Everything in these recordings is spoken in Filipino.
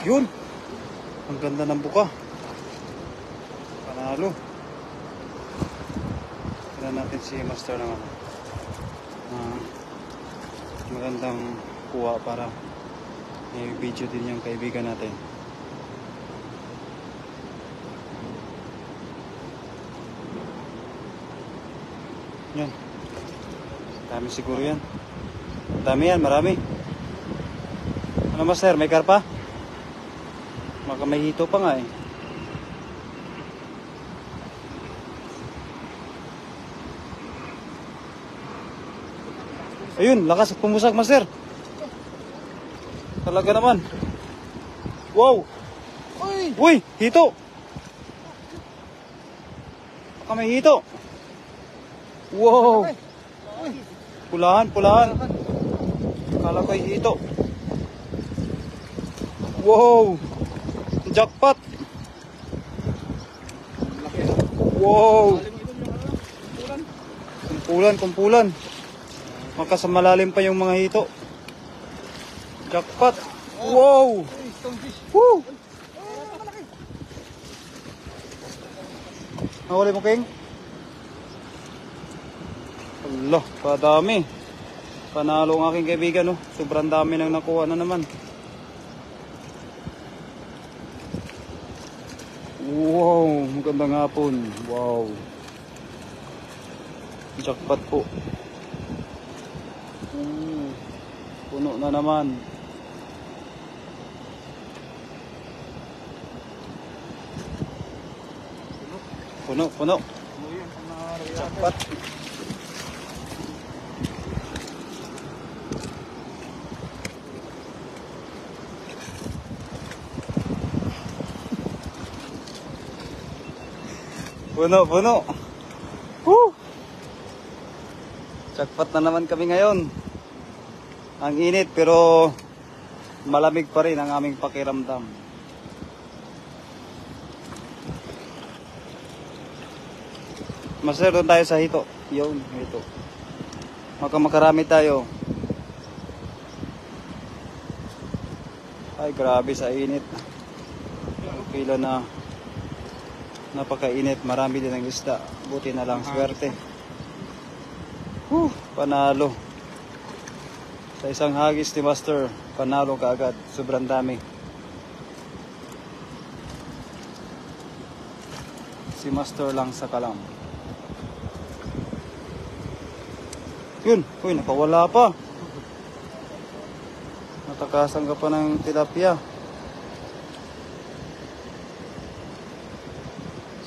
Yun. Ang ganda ng buka. Panalo. Tignan natin si Master ng magandang kuha para i-video din yung kaibigan natin. Yan. Dami siguro yan. Dami yan, marami. Ano Master, may karpa? Maka may hito pa nga eh. Ayun, lakas at pumusak Master. Talaga naman. Wow! Uy, hito! Baka may hito. Wow! Pulahan. Kala ko hito. Wow! Jackpot! Wow! Kumpulan. Makasamalalim pa yung mga hito. Jackpot! Wow! Woo! Nahuli mo, King? Allah, kadami. Panalo ang aking kaibigan, no? Sobrang dami nang nakuha na naman. Wow, magandang hapon. Wow. Jackpot po. Puno na naman. Puno. Jackpot. Puno. Woo! Jackpot na naman kami ngayon. Ang init pero malamig pa rin ang aming pakiramdam. Master, doon tayo sa hito. Yun, hito. Makarami tayo. Ay, grabe sa init. Kilo na napakainit, marami din ang isda. Buti na lang, swerte. Panalo. Sa isang hagis ni Master, panalo kaagad. Sobrang dami. Si Master lang sa kalam. Yun, uy, nakawala pa. Natakasan ka pa ng tilapia.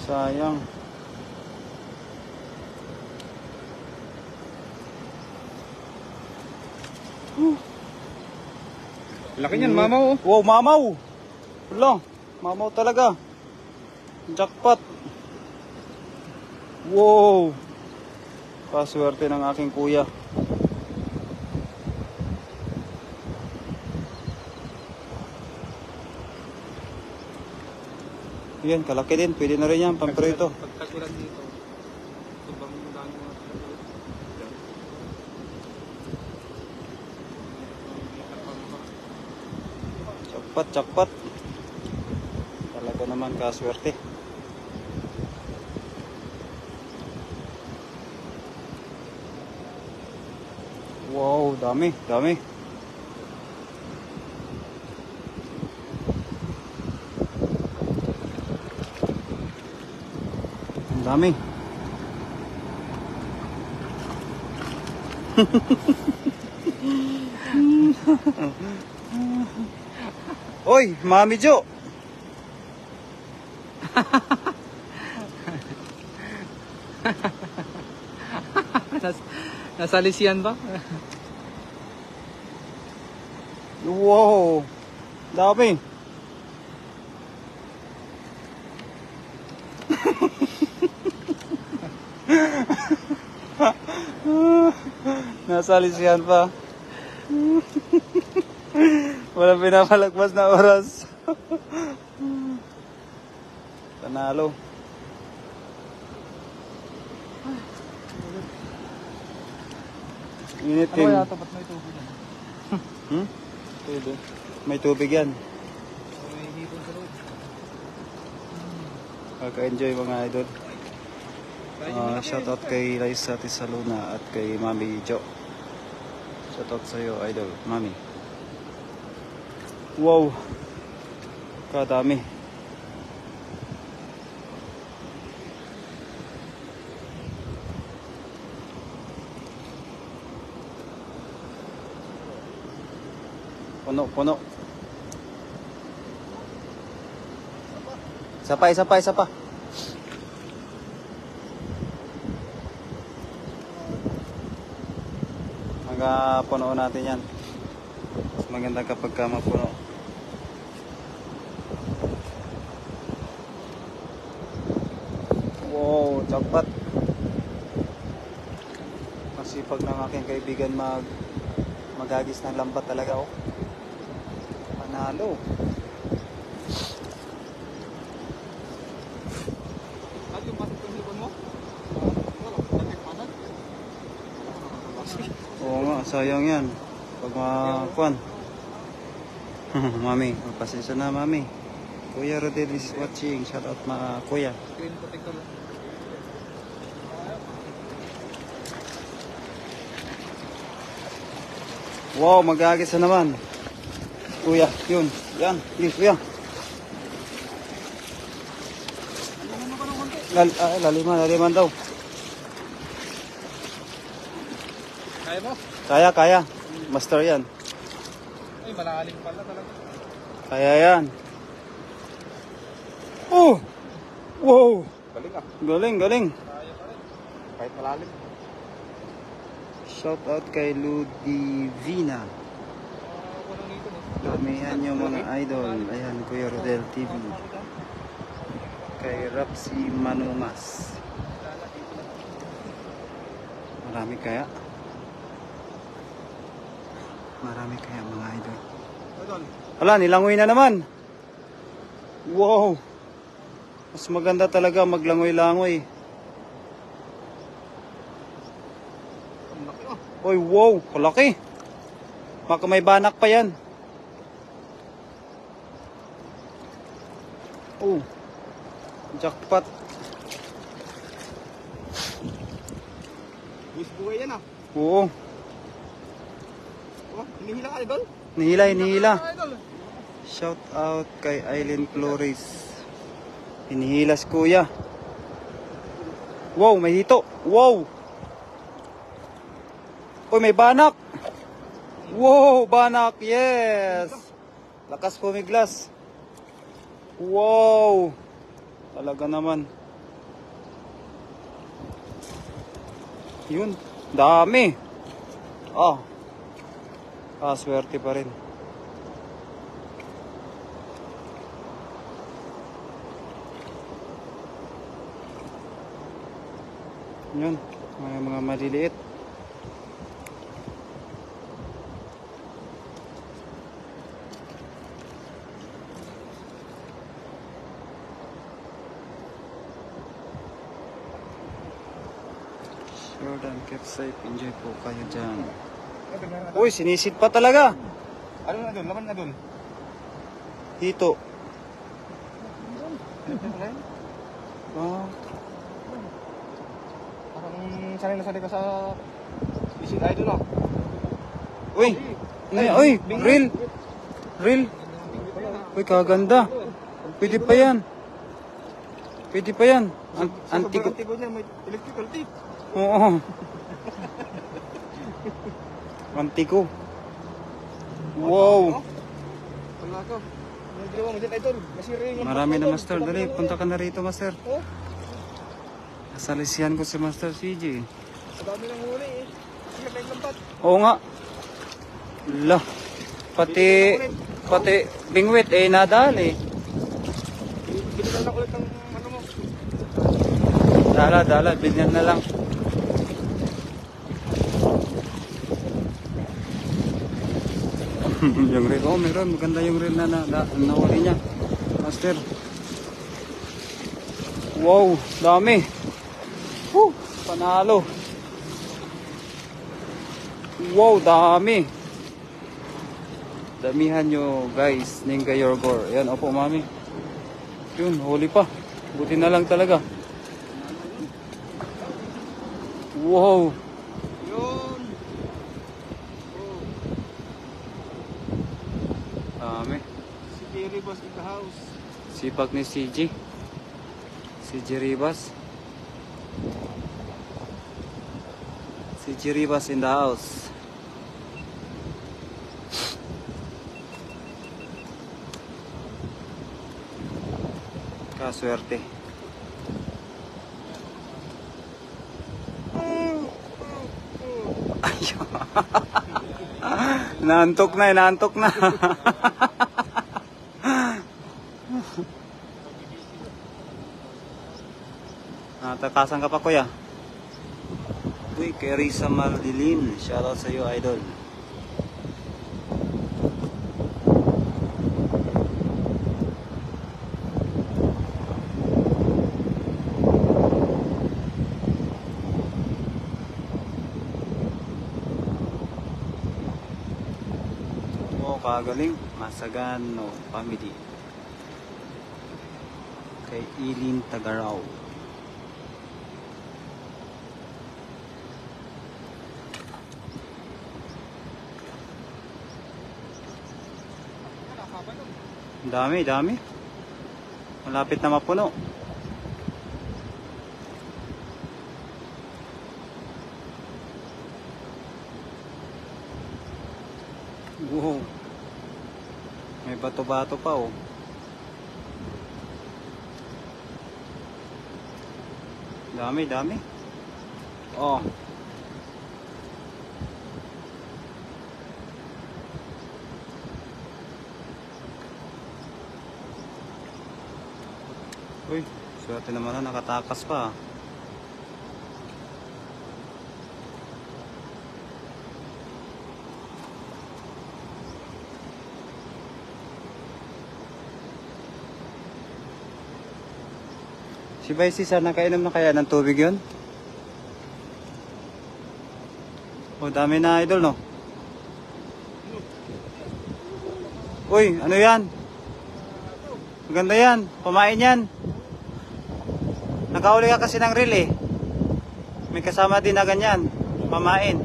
Sayang. Laki niyan, mamaw. Wow, mamaw. Wala, mamaw talaga. Jackpot. Wow. Paswerte ng aking kuya. Yan, kalaki din. Pwede na rin yan, pamprito. Pagtagulan dito. Subang dami mga Jackpot. Talaga naman kaswerte. Wow, dami. Ang dami. Oy, Mami Jo. Nasalisiyan ba? Wow. Dami. Nasalisihan pa. Walang pinapalagpas na oras. Panalo. Init Ano yung... kaya ito? Ba't may tubig yan? Pwede. May tubig yan. Kaka-enjoy mga idol. Shoutout kay Raisa Tisaluna at kay Mami Jo. Shoutout sa iyo, idol, Mami. Wow! Kadami. Puno. Isa pa. Puno natin yan. Mas maganda kapag mapuno. Wow, jackpot. Masipag ng aking kaibigan magagis ng lambat talaga, oh. Panalo. At yung pasok ng hipon mo? Wala, dati pasok. Oo nga, sayang yan. Pag makuan. Mami, pasensya na, Mami. Kuya Rodel is watching. Shout out mga kuya. Screen protector lang. Wow, mag-aagis na naman. Kuya, yun. Yan, please, kuya. Laliman daw. Kaya mo? Kaya. Master yan. Ay, malalim pala talaga. Kaya yan. Oh! Wow! Galing ah. Galing. Kaya pa rin. Kahit malalim. Shout out kay Ludivina. Walang nito no? Damihan yung mga idol. Ayan, Kuya Rodel TV. Kay Rapsi Manumas. Marami kaya mga idol. Idol. Wala, nilangoy na naman. Wow! Mas maganda talaga maglangoy-langoy. Ang laki oh. Oy, wow! Kalaki! Baka may banak pa yan. Oh! Jackpot! Miss buhay yan ah. Oo! Oh, hinihila ka idol? Hinihila. Idol. Shout out kay Aileen Flores. Hinihila si kuya. Wow, may hito. Wow! Uy, may banak. Wow, banak. Yes. Lakas pumiglas. Wow. Talaga naman. Yun. Dami. Swerte pa rin. Yun. May mga maliliit. Jordan, keep safe. Enjoy po kayo dyan. Uy, sinisid pa talaga. Ano na doon? Laman na doon. Hito. Ah, Parang sanay na sanay ka sa visit idol ah. uy, real. Uy, kaganda. Pwede pa yan. Antigo. Antigo niya, may electrical tape. Oo. Antigo. Wow. Wala ka. Yung ginawa mo dyan idol. Masira yung Marami na, Master. Dali, punta ka na rito, Master. Oh, Nasalisihan ko si Master CJ. ang dami ng huli eh. Sige, may lambat. Oo nga. La. Pati bingwit nadali. Binilan lang ulit ng ano mo. Dala, binyan na lang. Yung reel, meron. Maganda yung reel na nahuli niya. Master. Wow, dami. Panalo. Wow, dami. Damihan nyo guys, Ninga Yorgor. Ayan, opo mami. Yun, huli pa. Buti na lang talaga. Wow. Yun. Oh. Dami. Si Jerry Boss in the house. Sipag ni CG. CG Ribas. CG Ribas in the house. Kaswerte. Ayun. Inaantok na, inaantok na. Natakasan ka pa, kuya. Uy, kay Risa Mardilin. Shoutout sa iyo, idol. Oh, kagaling. Masagano family. Kay Ilin Tagaraw. Dami, dami. Malapit na mapuno. Wow. May bato-bato pa oh. Dami, dami. Oh. Uy, swerte naman na nakatakas pa. Si Vice Cesar, nakainom na kaya ng tubig yun? O, dami na idol, no? Uy, ano yan? Maganda yan, pamain yan. Nakauli ka kasi ng reel eh. May kasama din na ganyan, pamain.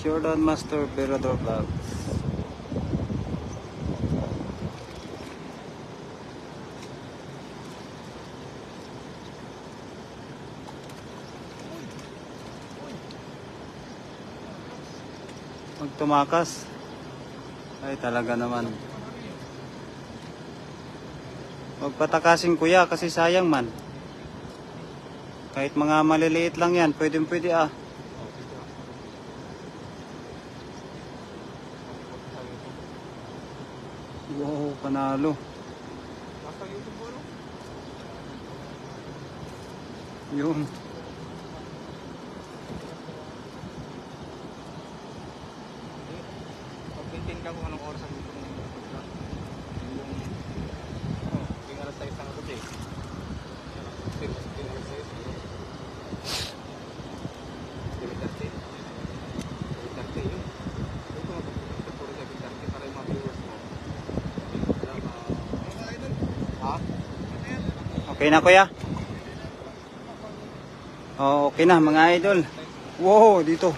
Jordan Master Berador Vlogs. Magtumakas. Ay talaga naman. Magpatakasin kuya kasi sayang man. Kahit mga maliliit lang yan, pwede ah. Wow, panalo. Basta YouTube mo, no? Yun. Pag-maintain ka kung anong oras ang gusto mong mag-vlog. Yung alas 6 ng gabi. Yung alas 6. Yun. Ito mag-vlog puro sa Bitarte para yung mga viewers mo. Ha? Okay na kuya? Oh, okay na mga idol. Wow, dito.